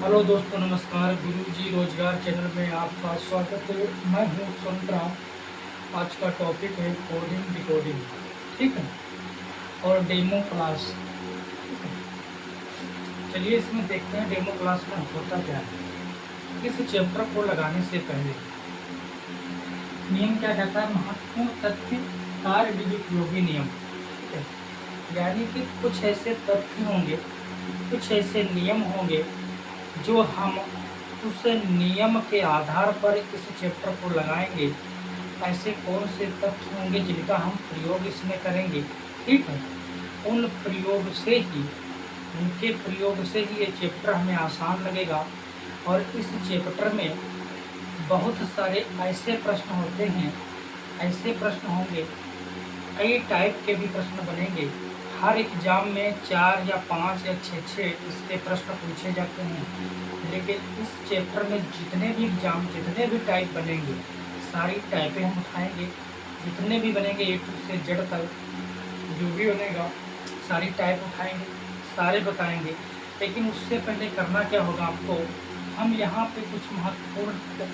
Hello दोस्तों, नमस्कार। गुरुजी रोजगार चैनल में आपका स्वागत है। मैं हूँ संतराम। आज का टॉपिक है कोडिंग डिकोडिंग, ठीक है, और डेमो क्लास। चलिए इसमें देखते हैं डेमो क्लास में होता क्या है। इस चैप्टर को लगाने से पहले नियम क्या कहता है? महत्वपूर्ण तथ्य कार्य विधि उपयोगी नियम, ठीक है। यानी कि कुछ ऐसे तथ्य होंगे, कुछ ऐसे नियम होंगे जो हम उस नियम के आधार पर इस चैप्टर को लगाएंगे। ऐसे कौन से तथ्य होंगे जिनका हम प्रयोग इसमें करेंगे, ठीक है। उन प्रयोग से ही उनके प्रयोग से ही ये चैप्टर हमें आसान लगेगा। और इस चैप्टर में बहुत सारे ऐसे प्रश्न होते हैं, ऐसे प्रश्न होंगे, कई टाइप के भी प्रश्न बनेंगे। हर एग्जाम में 4 या 5 या 6 इसके प्रश्न पूछे जाते हैं। लेकिन इस चैप्टर में जितने भी टाइप बनेंगे, सारी टाइपें हम उठाएंगे। जितने भी बनेंगे A से Z तक जो भी बनेगा, सारी टाइप उठाएंगे, सारे बताएंगे। लेकिन उससे पहले करना क्या होगा आपको, हम यहाँ पे कुछ महत्वपूर्ण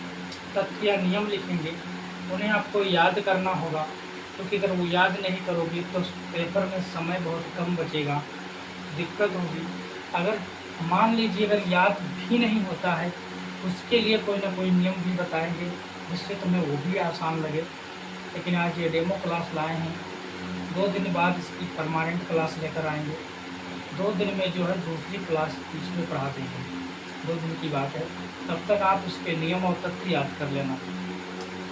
तथ्य या नियम लिखेंगे, उन्हें आपको याद करना होगा। क्योंकि अगर वो याद नहीं करोगे तो पेपर में समय बहुत कम बचेगा, दिक्कत होगी। अगर मान लीजिए अगर याद भी नहीं होता है, उसके लिए कोई ना कोई नियम भी बताएंगे जिससे तुम्हें वो भी आसान लगे। लेकिन आज ये डेमो क्लास लाए हैं, 2 दिन बाद इसकी परमानेंट क्लास लेकर आएंगे। 2 दिन में जो है दूसरी क्लास बीच में पढ़ा देंगे, 2 दिन की बात है। तब तक आप उसके नियम और तथ्य याद कर लेना।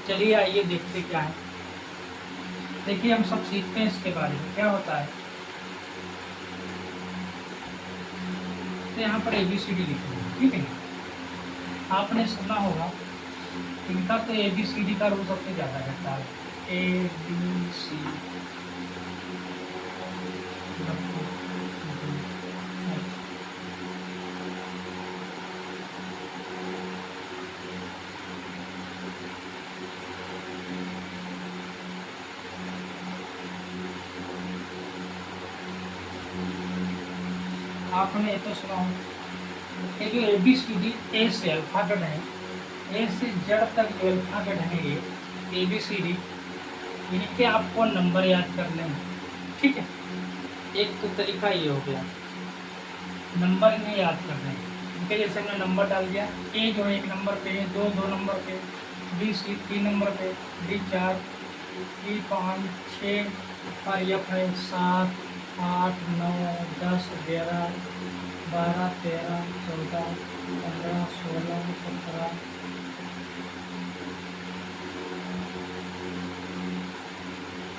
चलिए आइए देखते क्या है। देखिए हम सब सीखते हैं इसके बारे में क्या होता है। तो यहाँ पर ABCD लिखे हैं, ठीक है। आपने सुना होगा इनका तो ABCD का रूल सबसे ज़्यादा रहता है। ABC आपने ये तो सुना होगा। ये जो ABCD A से अल्फाबेट है, A से Z तक जो अल्फाबेट है ये ABCD, इनके आपको नंबर याद करने हैं, ठीक है। एक तो तरीका ये हो गया, नंबर इन्हें याद करने हैं। इनके जैसे हमने नंबर डाल दिया, A जो है 1 नंबर पे है, 2 नंबर पे, B C 3 नंबर पे, D 4, E 5 6 और F है 7 8 9 10 11 12 13 14 15 16 17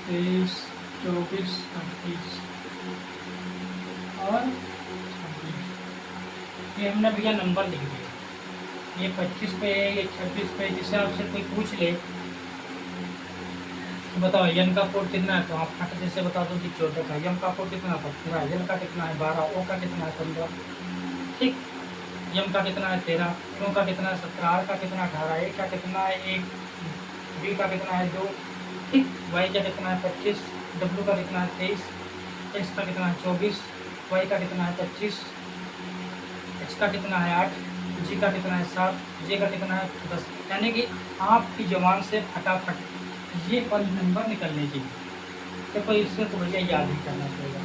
23 24 25 और 26। ये हमने भैया नंबर लिख दिया। ये 25 पे है, ये 26 पे। जिससे आपसे कोई पूछ ले तो बताओ यन का कोड कितना है, तो आप फट जैसे बता दो कि 14 का। यम का कोड कितना है 15, यन का कितना है 12, ओ का कितना है 15, ठीक। यम का कितना है 13, ओ का कितना है 17, आर का कितना है 18, ए का कितना है 1, बी का कितना है 2, ठीक। वाई का कितना है 25, डब्ल्यू का कितना है 23, एक्स का कितना है 24, वाई का कितना है 25, एच का कितना है 8, जी का कितना है 7, जे का कितना है 10। यानी कि आपकी जबान से फटाफट ये वाले नंबर निकलने चाहिए। तो इससे तो भैया याद ही करना पड़ेगा।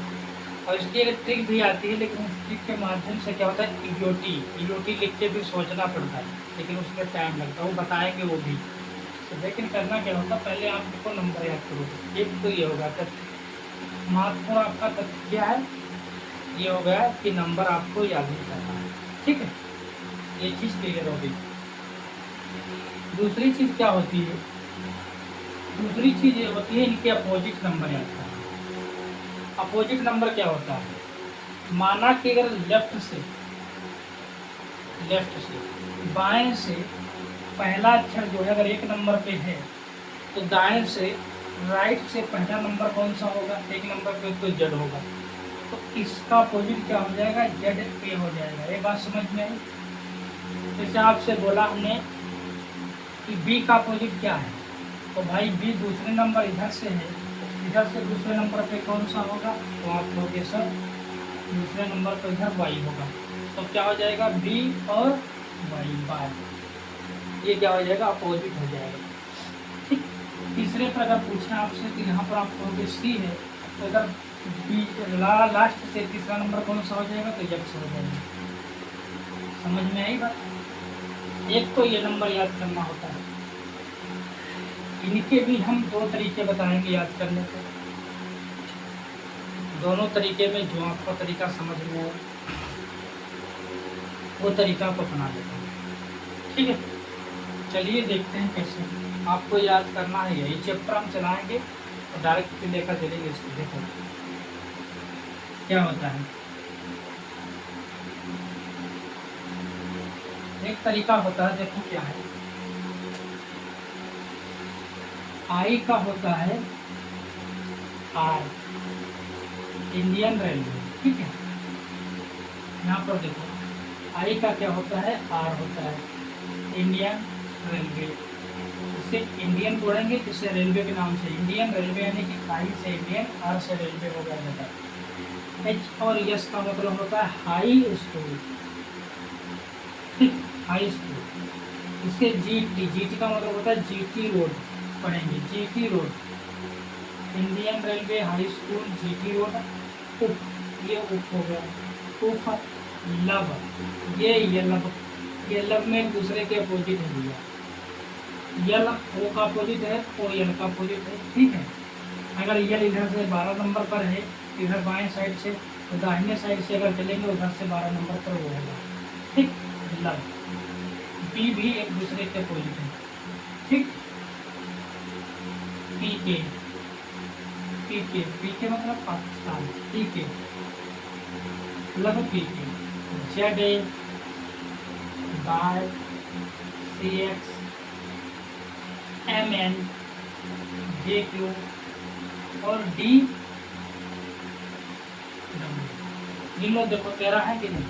और इसकी एक ट्रिक भी आती है, लेकिन उस ट्रिक के माध्यम से क्या होता है, ईओटी लिख के भी सोचना पड़ता है, लेकिन उसमें टाइम लगता है, वो बताएंगे वो भी। तो लेकिन करना क्या होता है, पहले आप इसको नंबर याद करोगे। एक तो ये होगा तथ्य, महत्वपूर्ण आपका तथ्य क्या है, ये हो गया कि नंबर आपको याद नहीं करना है, ठीक है। ये चीज़ क्लियर होगी। दूसरी चीज़ क्या होती है, दूसरी चीज़ ये होती है इनके अपोजिट नंबर याद करना। अपोजिट नंबर क्या होता है, माना कि अगर लेफ्ट से बाएं से पहला अक्षर जो है अगर 1 नंबर पे है, तो दाएं से राइट से पहला नंबर कौन सा होगा, 1 नंबर पे तो जेड होगा। तो इसका अपोजिट क्या हो जाएगा, जेड ए हो जाएगा। ये बात समझ में आई। जैसे आपसे बोला हमने कि बी का अपोजिट क्या है, तो भाई बी दूसरे नंबर इधर से है, इधर से दूसरे नंबर पे कौन सा होगा, तो आप लोग ये सब दूसरे नंबर पर इधर वाई होगा। तो क्या हो जाएगा बी और वाई बाय, ये क्या हो जाएगा अपोजिट हो जाएगा। ठीक, तीसरे पर अगर पूछना आपसे कि यहाँ पर आप कहोगे सी है तो अगर बी लास्ट से तीसरा नंबर कौन सा हो जाएगा तो एक्स हो जाएगा। समझ में आई बात? एक तो ये नंबर याद करना होता है। इनके भी हम दो तरीके बताएंगे याद करने के, दोनों तरीके में जो आपका तरीका समझ में आए वो तरीका को अपना लेते हैं। ठीक है, चलिए देखते हैं कैसे आपको याद करना है। यही चैप्टर हम चलाएंगे और डायरेक्ट फिर लेकर चलेंगे इसको। देखो क्या होता है, एक तरीका होता है, देखो क्या है, आई का होता है आर, इंडियन रेलवे। ठीक है, यहाँ पर देखो आई का क्या होता है आर होता है, इंडियन रेलवे। इसे इंडियन जोड़ेंगे जिससे रेलवे के नाम से इंडियन रेलवे, यानी कि आई से इंडियन, आर से रेलवे हो गया जाता है। एच और यस का मतलब होता है हाई स्कूल। ठीक, हाई स्कूल। इससे जीटी, जीटी का मतलब होता है जीटी रोड, पढ़ेंगे GT road, Indian railway high school GT road. उप, ये उप हो गया, उप लब, ये लब, ये लब में एक दूसरे के अपोजिट है भैया, यल ओ का अपोजिट है, ओ यल का अपोजिट है। ठीक है, अगर यल इधर से 12 नंबर पर है, इधर बाएं साइड से, तो दाहिने साइड से अगर चलेंगे उधर से 12 नंबर पर वो होगा। ठीक, लब, बी भी एक दूसरे के अपोजिट है। ठीक, पीके, पीके, पीके मतलब पाकिस्तान, पीके, लब PK, Z A by C X M N J Q और डी डब्ल्यू। इन लोग देखो 13 है कि नहीं,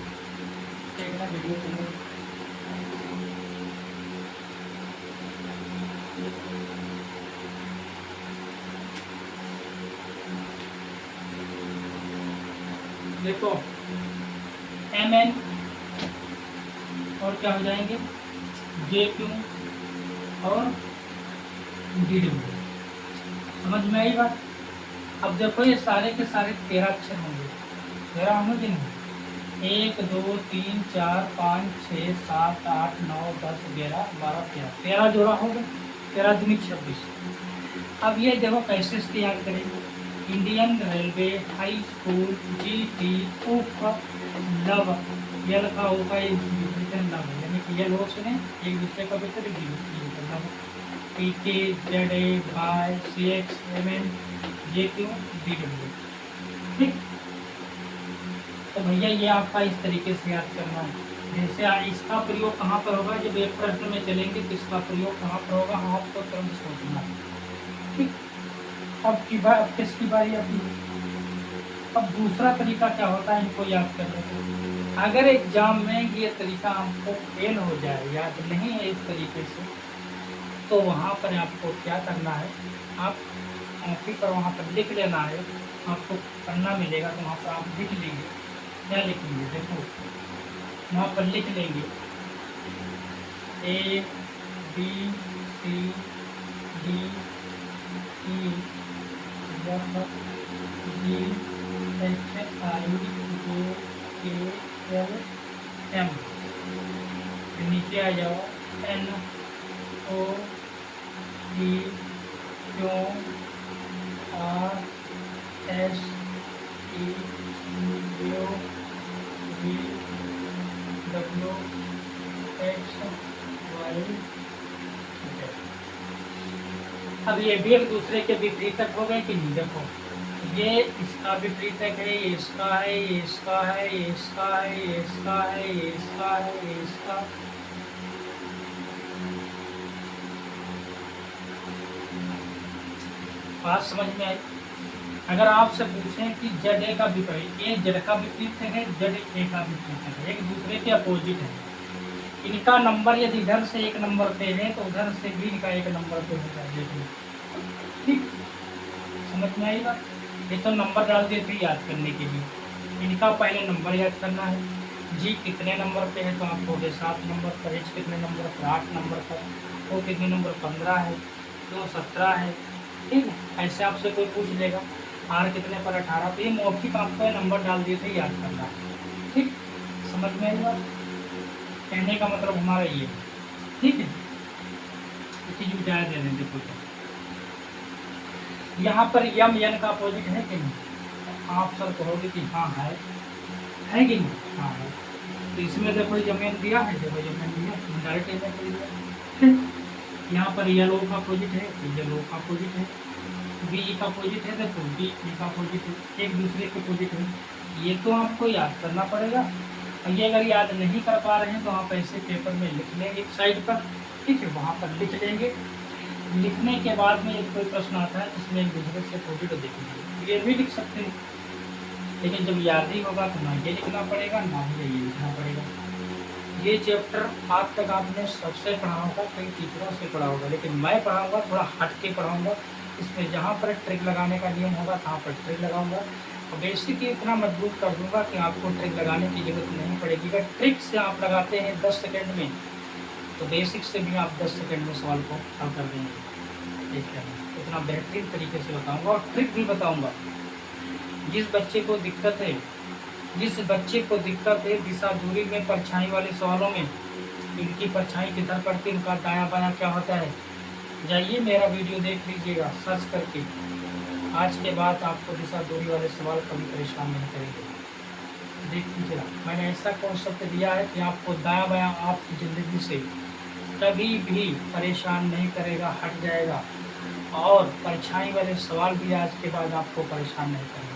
देखना वीडियो चलो। देखो एम एन और क्या हो जाएंगे जे क्यू और डी डब्ल्यू। समझ में आई बात? अब देखो ये सारे के सारे 13 अक्षर होंगे, 13 होंगे कि नहीं, 1 2 3 4 5 6 7 8 9 10 11 12 13, 13 जोड़ा होगा, 13 दूनी 26। अब ये देखो कैसे इसके याद करेंगे, Indian railway high school GT उप लब, यल का ओ का लब, यानी कि यल हो सुने एक दूसरे का बेहतर लब, PK Z A by C X M N J Q D W. ठीक, तो भैया ये आपका इस तरीके से याद करना है। जैसे इसका प्रयोग कहाँ पर होगा, जब एक प्रश्न में चलेंगे तो इसका प्रयोग कहाँ पर होगा, हम आपको तुरंत सोचना है। ठीक, अब किसकी बारी आती है। अब दूसरा तरीका क्या होता है इनको याद करने का, अगर एग्जाम में ये तरीका हमको फेल हो जाए, याद नहीं है इस तरीके से, तो वहाँ पर आपको क्या करना है, आप कॉपी पर वहाँ पर लिख लेना है, आपको पन्ना मिलेगा तो वहाँ पर आप लिख लेंगे। क्या लिखेंगे, देखो वहाँ पर लिख लेंगे A B C D E F G H I J K L M, नीचे आ जाओ N O P Q R S T U V W X Y Z. अब ये भी एक दूसरे के विपरीतक हो गए कि नहीं, देखो ये इसका विपरीतक है, ये इसका है, ये इसका है, ये इसका है, ये इसका है, ये इसका है, ये इसका। बात समझ में आई? अगर आपसे पूछें कि जेड ए का विपरीत, ये जेड का विपरीत है, जेड ए का विपरीत है, एक दूसरे के अपोजिट है, इनका नंबर यदि इधर से एक नंबर पे है तो उधर से भी इनका एक नंबर पे होता है। देखिए, ठीक समझ में आई बात? ये तो नंबर डाल दिए थे याद करने के लिए, इनका पहले नंबर याद करना है, जी कितने नंबर पे है तो आप हो गए 7 नंबर पर, एच कितने नंबर पर 8 नंबर पर, ओ कितने नंबर 15 है, तो 17 है। ठीक है, ऐसे आपसे कोई पूछ लेगा आर कितने पर 18, तो ये मौखिक आपको नंबर डाल दिए थे, याद करना। ठीक, समझ में आई बात? कहने का मतलब हमारा ये है। ठीक है, चीज विचार दे दें। देखो यहाँ पर यम यन का अपोजिट है कि नहीं? आप सर कहोगे कि हाँ है कि नहीं? हाँ है। तो इसमें देखो यम दिया है, देखो यम दिया, डायरेक्ट एम कर दिया। यहाँ पर येलो का अपोजिट है, येलो का अपोजिट है, बी का अपोजिट है, देखो बी का अपोजिट है, एक दूसरे के अपोजिट है। ये तो आपको याद करना पड़ेगा। और ये अगर याद नहीं कर पा रहे हैं तो आप ऐसे पेपर में लिख लेंगे एक साइड पर। ठीक है, वहाँ पर लिख लेंगे। लिखने के बाद में एक कोई प्रश्न आता है जिसमें एक दूसरे से अपोजिट देखेंगे, ये भी लिख सकते हैं। लेकिन जब याद ही होगा तो ना ये लिखना पड़ेगा ना ही ये लिखना पड़ेगा। ये चैप्टर आज तक आपने सबसे पढ़ा होगा, कई टीचरों से पढ़ा होगा, लेकिन मैं पढ़ाऊंगा थोड़ा हट के पढ़ाऊंगा। इसमें जहाँ पर ट्रिक लगाने का नियम होगा वहाँ पर ट्रिक लगाऊंगा, और बेसिक इतना मजबूत कर दूंगा कि आपको ट्रिक लगाने की जरूरत नहीं पड़ेगी। अगर ट्रिक से आप लगाते हैं 10 सेकेंड में, तो बेसिक से भी आप 10 सेकेंड में सवाल को हल कर देंगे। ठीक है, इतना बेहतरीन तरीके से बताऊंगा और ट्रिक भी बताऊंगा। जिस बच्चे को दिक्कत है दिशा दूरी में परछाई वाले सवालों में, इनकी परछाई किधर पड़ती है, उनका दायां बायां क्या होता है, जाइए मेरा वीडियो देख लीजिएगा सर्च करके। आज के बाद आपको दिशा दूरी वाले सवाल कभी परेशान नहीं करेंगे। देख लीजिएगा, मैंने ऐसा कॉन्सेप्ट दिया है कि आपको दायां बायां आपकी ज़िंदगी से कभी भी परेशान नहीं करेगा, हट जाएगा। और परछाई वाले सवाल भी आज के बाद आपको परेशान नहीं करेंगे।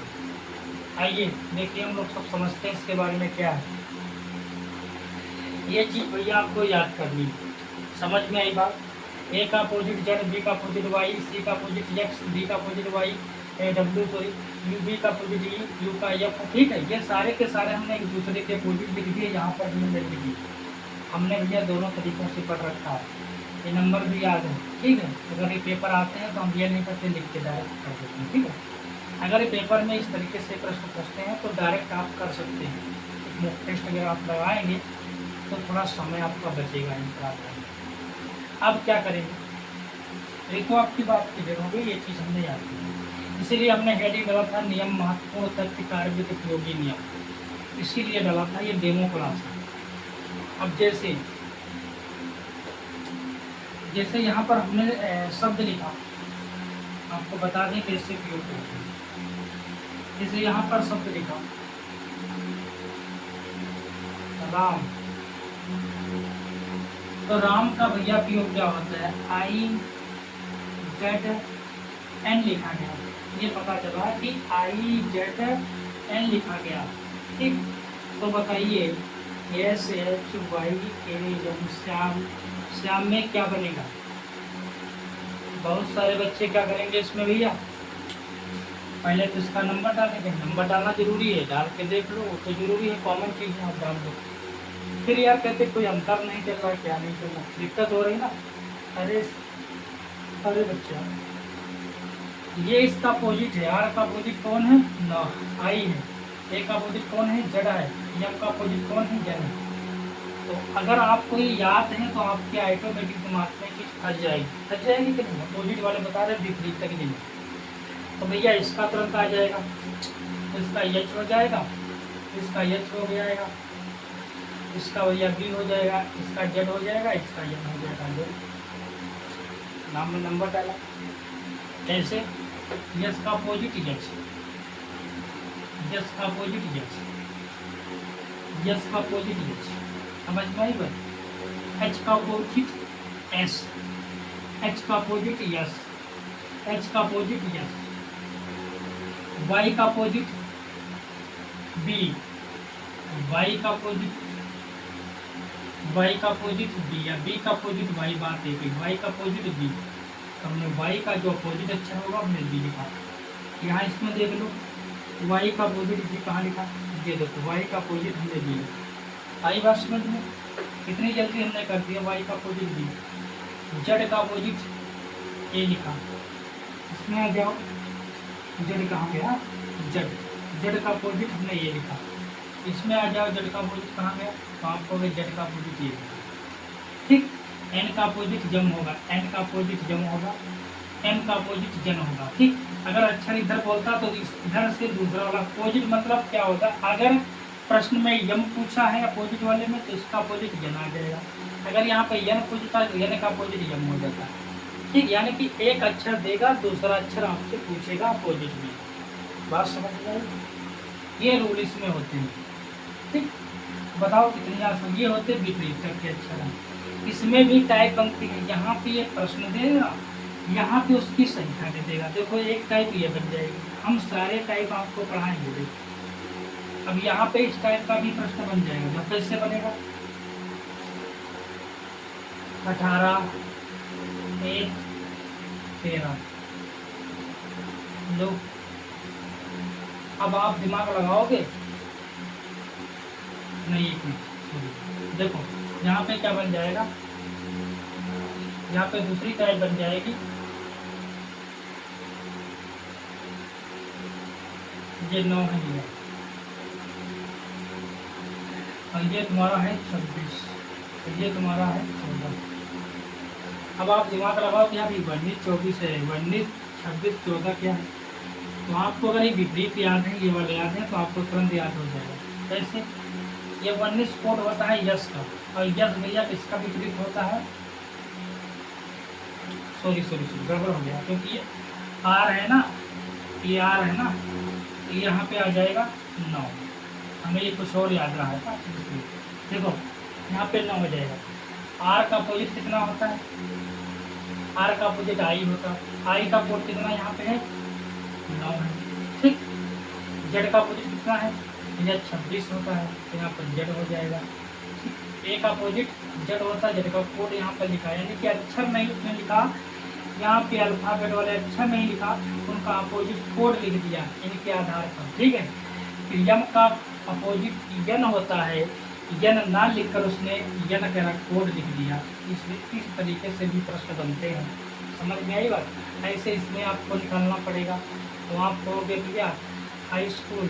आइए देखिए, हम लोग सब समझते हैं इसके बारे में क्या है। ये चीज़ भैया आपको याद करनी है। समझ में आई बात? ए का अपोजिट जेड, बी का अपोजिट वाई, सी का अपोजिट एक्स, डी का opposite Y, W sorry U, B का अपोजिट ई, यू का एफ। ठीक है, ये सारे के सारे हमने एक दूसरे के अपोजिट लिख दिए। यहाँ पर भी लिख दिए हमने भैया, दोनों तरीकों से पढ़ रखा है, ये नंबर भी याद है। ठीक है, अगर ये पेपर आते हैं तो हम ये नहीं करते, लिख के डायरेक्ट कर देते हैं। ठीक है, अगर ये पेपर में इस तरीके से प्रश्न पूछते हैं तो डायरेक्ट आप कर सकते हैं। मॉक टेस्ट अगर आप लगाएंगे तो थोड़ा समय आपका बचेगा इन पर। अब क्या करेंगे, एक तो आपकी बात क्लियर हो गई, ये चीज़ हमने याद की, इसीलिए हमने हेडिंग डाला था नियम महत्वपूर्ण तथ्य कार्य विद उपयोगी नियम, इसीलिए डाला था। ये डेमो क्लास है। अब जैसे यहाँ पर हमने शब्द लिखा, आपको बता दें कैसे उपयोग करते हैं। जैसे यहाँ पर शब्द लिखा राम, तो राम का भैया उपयोग क्या होता है, आई जेड एन लिखा गया। ये पता चला कि आई जेड एन लिखा गया। ठीक, तो बताइए एस एच वाई के एम, श्याम, श्याम में क्या बनेगा? बहुत सारे बच्चे क्या करेंगे इसमें भैया, पहले तो इसका नंबर डालेंगे। नंबर डालना जरूरी है, डाल के देख लो, तो जरूरी है, कॉमन चीज़ है, आप डाल दो। फिर यार कहते कोई अंतर नहीं चल रहा, क्या नहीं चल रहा, दिक्कत हो रही ना। अरे बच्चा, ये इसका अपोजिट है, आर का अपोजिट कौन है, न आई है। ए का अपोजिट कौन है, जड़ा है। एम का अपोजिट कौन है, जन है। तो अगर आपको ये याद है तो आपके ऑटोमेटिक दिमाग में चीज़ फंस जाएगी कि नहीं। अपोजिट वाले बता रहे विपरीत तक नहीं, तो भैया इसका तुरंत आ जाएगा, इसका एच हो जाएगा, इसका एच हो जाएगा, इसका भैया बी हो जाएगा, इसका जेड हो जाएगा, इसका एम हो जाएगा। नाम में नंबर डाला, कैसे, यस का अपोजिट एच, यस का अपोजिट एच, यस का अपोजिट एच, समझ में आई बात? एच का अपोजिट एस, एच का अपोजिट यस, एच का अपोजिट यस, वाई का अपोजिट बी, वाई का अपोजिट बी, या बी का अपोजिट वाई, बात है कि वाई का अपोजिट बी। तो हमने वाई का जो अपोजिट अच्छा होगा हमने बी लिखा। यहाँ इसमें देख लो, वाई का अपोजिट बी कहाँ लिखा, ये देखो वाई का अपोजिट हमने बी लिखा। आई बात समझ में? कितनी जल्दी हमने कर दिया, वाई का अपोजिट बी। जेड का अपोजिट ए लिखा, इसमें आ जाओ, जेड कहाँ गया, जेड, जेड का अपोजिट हमने ये लिखा। इसमें आ जाओ, जेड का अपोजिट कहाँ गया, तो आपको जेड का अपोजिट ये होगा, ठीक। एन का अपोजिट जम होगा, एन का अपोजिट जम होगा, एम का अपोजिट जन होगा, ठीक। अगर अक्षर इधर बोलता तो इधर से दूसरा वाला अपोजिट मतलब क्या होता है, अगर प्रश्न में यम पूछा है अपोजिट वाले में तो इसका अपोजिट जन आ जाएगा। अगर यहाँ पे यन पूछता है तो यन का अपोजिट यम हो जाता है, ठीक। यानी कि एक अक्षर देगा, दूसरा अक्षर आपसे पूछेगा अपोजिट में। बात समझ में आई? ये रूल इसमें होते हैं, ठीक। बताओ कितनी आसान, ये होते विपरीत के अक्षर। इसमें भी टाइप बनती है, यहाँ पे ये प्रश्न देगा, यहाँ पे उसकी संख्या दे देगा। देखो एक टाइप ये बन जाएगी, हम सारे टाइप आपको पढ़ाएंगे। देखो अब यहाँ पे इस टाइप का भी प्रश्न बन जाएगा, जब कैसे बनेगा, 18 1 13 लो। अब आप दिमाग लगाओगे नहीं, एक मिनट देखो यहाँ पे क्या बन जाएगा, यहाँ पे दूसरी टाइप बन जाएगी, ये 9 है ये, और ये तुम्हारा है 26, और ये तुम्हारा है 14। अब आप दिमाग लगाओ कि यहाँ भी 19 24 है, 19 26 14 क्या है, तो आपको अगर ये विपरीत याद है, ये वाले याद है, तो आपको तुरंत याद हो जाएगा। कैसे, ये 19 कोड होता है यस का, और यस भैया इसका विपरीत होता है, सॉरी गड़बड़ हो गया, क्योंकि ये आर है ना, ये आर है ना, तो यहाँ पे आ जाएगा 9। हमें ये कुछ और याद रहा है, देखो यहाँ पे 9 हो जाएगा। आर का अपोजिट कितना होता है, आर का अपोजिट आई होता है, आई का कोड कितना यहाँ पे है 9 है, ठीक। जेड का अपोजिट कितना है, यह 26 होता है, तो यहाँ पर जेड हो जाएगा। ए का अपोजिट जेड होता है, जेड का कोड यहाँ पर लिखा है, यानी कि अक्षर नहीं उसने लिखा, यहाँ पे अल्फाबेट वाले अक्षर नहीं लिखा, उनका अपोजिट कोड लिख दिया इनके आधार पर, ठीक है। फिर यम का अपोजिट यन होता है, यन ना लिखकर उसने यन का कोड लिख दिया। इस तरीके से भी प्रश्न बनते हैं, समझ में आई बात। ऐसे इसमें आपको निकालना पड़ेगा, तो आप कहोगे भैया हाई स्कूल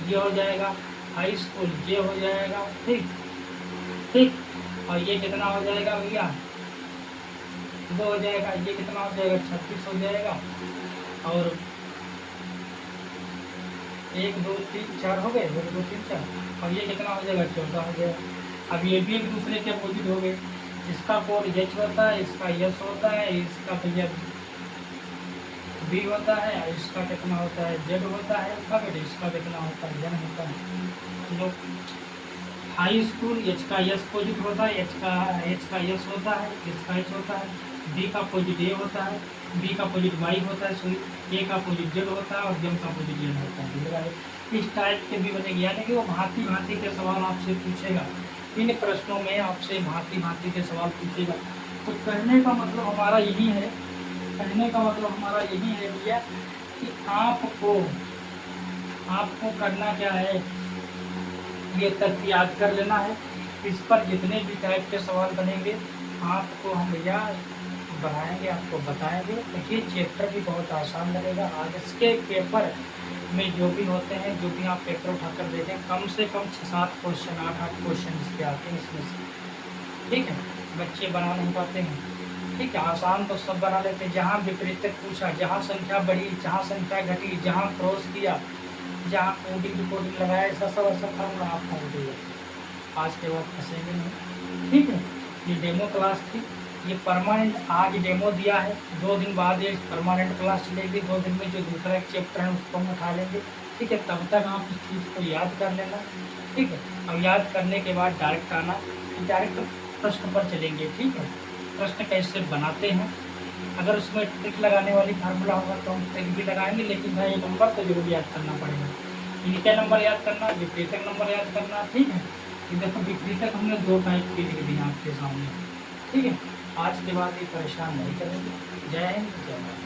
ये हो जाएगा, हाई स्कूल ये हो जाएगा, ठीक ठीक। और ये कितना हो जाएगा भैया 2 हो जाएगा, ये कितना हो जाएगा 36 हो जाएगा, और 1 2 3 4 हो गए, 1 2 3 4, और ये कितना हो जाएगा 14 हो जाएगा। अब ये भी एक दूसरे के अपोजिट हो गए, इसका कोड एच होता है, इसका यस होता है, इसका भैया बी होता है, इसका कितना होता है जेड होता है अल्फाबेट, इसका कितना होता है जन होता है। तो हाई स्कूल एच का यस अपोजिट होता है, एच का यस होता है, इसका एच होता है, बी का अपोजिट ए होता है, बी का अपोजिट वाई होता है, सॉरी ए का अपोजिट जेड होता है, और एम का अपोजिट एन होता है। इस टाइप के भी बनेगी, यानी कि वो भांति भांति के सवाल आपसे पूछेगा, इन प्रश्नों में आपसे भांति भांति के सवाल पूछेगा। तो कहने का मतलब हमारा यही है, कहने का मतलब हमारा यही है भैया कि आपको करना क्या है, ये तथ्य याद कर लेना है। इस पर जितने भी टाइप के सवाल बनेंगे आपको हम भैया बढ़ाएंगे, आपको बताएंगे। तो ये चैप्टर भी बहुत आसान लगेगा। आज इसके पेपर में जो भी होते हैं, जो भी आप पेपर उठाकर देखें, कम से कम 6-7 क्वेश्चन 8-8 क्वेश्चन इसके आते हैं इसमें से, ठीक है। बच्चे बना नहीं पाते हैं, ठीक है। आसान तो सब बना लेते हैं, जहाँ विपरीत पूछा, जहाँ संख्या बढ़ी, जहाँ संख्या घटी, जहाँ क्रॉस किया, जहाँ कोडिंग रिकॉर्डिंग लगाया, ऐसा सब फार्मूला आप खोल दिए। आज के बाद फंसेंगे नहीं, ठीक है। ये डेमो क्लास थी, ये परमानेंट आज डेमो दिया है, 2 दिन बाद ये परमानेंट क्लास चलेगी। 2 दिन में जो दूसरा एक चैप्टर है उसको हम उठा लेंगे, ठीक है। तब तक आप इस चीज़ को याद कर लेना, ठीक है। अब याद करने के बाद डायरेक्ट आना, डायरेक्ट प्रश्न पर चलेंगे, ठीक है। प्रश्न कैसे बनाते हैं, अगर उसमें ट्रिक लगाने वाली फार्मूला होगा तो हम ट्रिक भी लगाएंगे, लेकिन भाई ये नंबर तो जरूर याद करना पड़ेगा। इनके नंबर याद करना, विपरीतक नंबर याद करना, ठीक है। देखो विपरीतक हमने 2 टाइप के लिख दिए आपके सामने, ठीक है। आज के बाद ये परेशान नहीं करेंगे। जय हिंद, जय भारत।